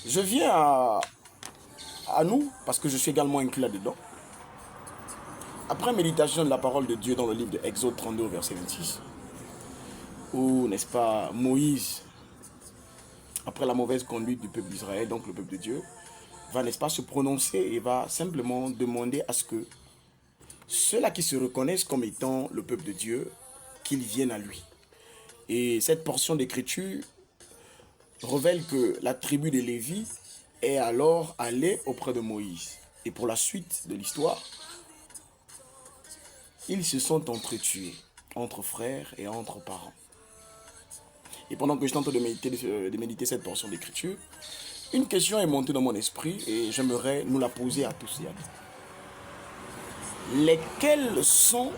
Je viens à nous, parce que je suis également inclus là-dedans. Après méditation de la parole de Dieu dans le livre de Exode 32, verset 26, où, n'est-ce pas, Moïse, après la mauvaise conduite du peuple d'Israël, donc le peuple de Dieu, va, n'est-ce pas, se prononcer et va simplement demander à ce que ceux-là qui se reconnaissent comme étant le peuple de Dieu, qu'ils viennent à lui. Et cette portion d'écriture révèle que la tribu de Lévi est alors allée auprès de Moïse. Et pour la suite de l'histoire, ils se sont entretués, entre frères et entre parents. Et pendant que je tente de méditer cette portion d'écriture, une question est montée dans mon esprit et j'aimerais nous la poser à tous et à toutes. Lesquels sont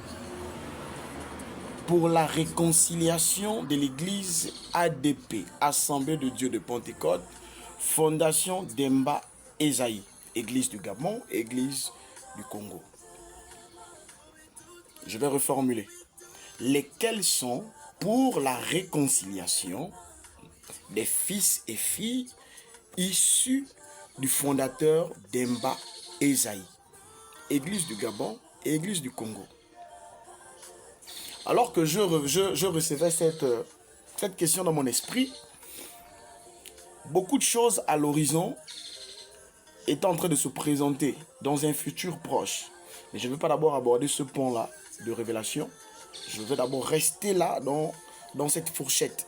pour la réconciliation de l'église ADP, Assemblée de Dieu de Pentecôte, Fondation Demba Esaïe, Église du Gabon, Église du Congo. Je vais reformuler. Lesquels sont pour la réconciliation des fils et filles issus du fondateur Demba Esaïe, Église du Gabon et Église du Congo. Alors que je recevais cette question dans mon esprit, beaucoup de choses à l'horizon étaient en train de se présenter dans un futur proche. Mais je ne veux pas d'abord aborder ce point-là de révélation. Je veux d'abord rester là dans cette fourchette.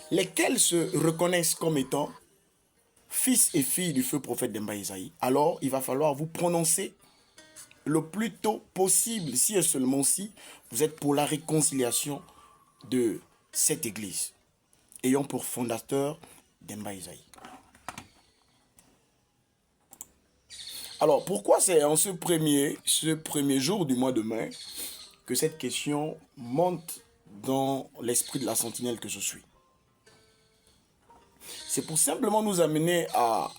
Lesquels se reconnaissent comme étant fils et filles du feu prophète Demba Esaïe. Alors, il va falloir vous prononcer le plus tôt possible, si et seulement si vous êtes pour la réconciliation de cette église, ayant pour fondateur Demba Esaïe. Alors, pourquoi c'est en ce premier jour du mois de mai que cette question monte dans l'esprit de la sentinelle que je suis? C'est pour simplement nous amener à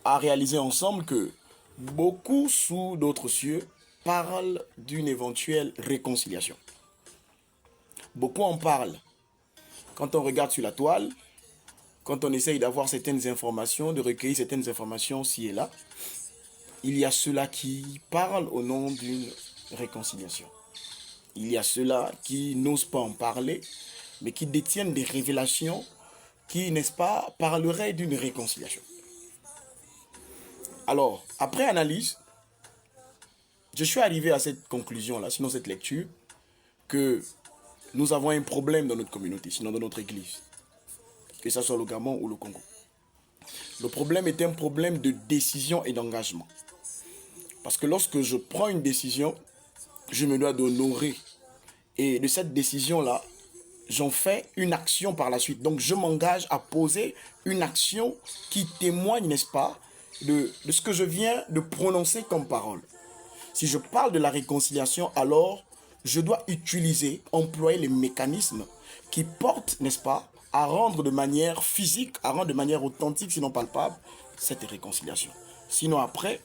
réaliser ensemble que beaucoup sous d'autres cieux parlent d'une éventuelle réconciliation. Beaucoup en parlent. Quand on regarde sur la toile, quand on essaye d'avoir certaines informations, de recueillir certaines informations ci et là, il y a ceux-là qui parlent au nom d'une réconciliation. Il y a ceux-là qui n'osent pas en parler, mais qui détiennent des révélations qui, n'est-ce pas, parleraient d'une réconciliation. Alors, après analyse, je suis arrivé à cette conclusion-là, sinon cette lecture, que nous avons un problème dans notre communauté, sinon dans notre église, que ce soit le Gabon ou le Congo. Le problème est un problème de décision et d'engagement. Parce que lorsque je prends une décision, je me dois d'honorer. Et de cette décision-là, j'en fais une action par la suite. Donc je m'engage à poser une action qui témoigne, n'est-ce pas, de ce que je viens de prononcer comme parole. Si je parle de la réconciliation, alors je dois employer les mécanismes qui portent, n'est-ce pas, à rendre de manière physique, à rendre de manière authentique, sinon palpable, cette réconciliation. Sinon après,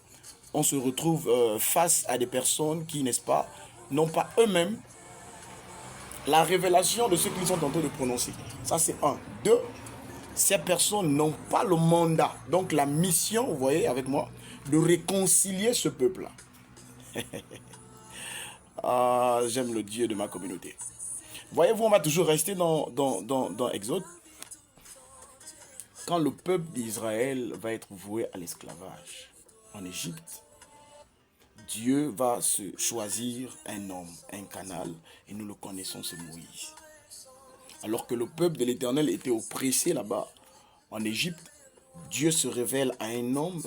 on se retrouve face à des personnes qui, n'est-ce pas, n'ont pas eux-mêmes la révélation de ce qu'ils sont en train de prononcer. Ça, c'est un. Deux, ces personnes n'ont pas le mandat, donc la mission, vous voyez avec moi, de réconcilier ce peuple-là. Ah, j'aime le Dieu de ma communauté. Voyez-vous, on va toujours rester dans Exode. Quand le peuple d'Israël va être voué à l'esclavage en Égypte, Dieu va se choisir un homme, un canal, et nous le connaissons, c'est Moïse. Alors que le peuple de l'Éternel était oppressé là-bas, en Égypte, Dieu se révèle à un homme,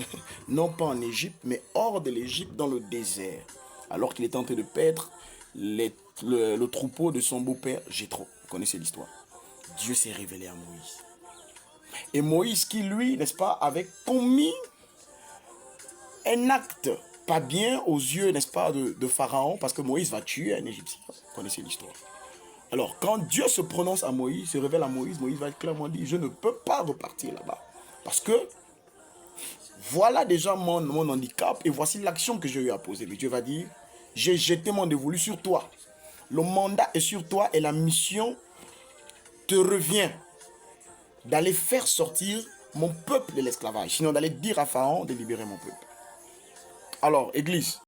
non pas en Égypte, mais hors de l'Égypte, dans le désert, alors qu'il est en train de perdre le troupeau de son beau-père, Jéthro. Vous connaissez l'histoire. Dieu s'est révélé à Moïse. Et Moïse qui, lui, n'est-ce pas, avait commis un acte pas bien aux yeux, n'est-ce pas, de Pharaon, parce que Moïse va tuer un Égyptien. Vous connaissez l'histoire. Alors, quand Dieu se prononce à Moïse, se révèle à Moïse, Moïse va clairement dire, je ne peux pas repartir là-bas. Parce que, voilà déjà mon handicap, et voici l'action que j'ai eu à poser. Mais Dieu va dire, j'ai jeté mon dévolu sur toi. Le mandat est sur toi, et la mission te revient. d'aller faire sortir mon peuple de l'esclavage, sinon d'aller dire à Pharaon de libérer mon peuple. Alors, Église,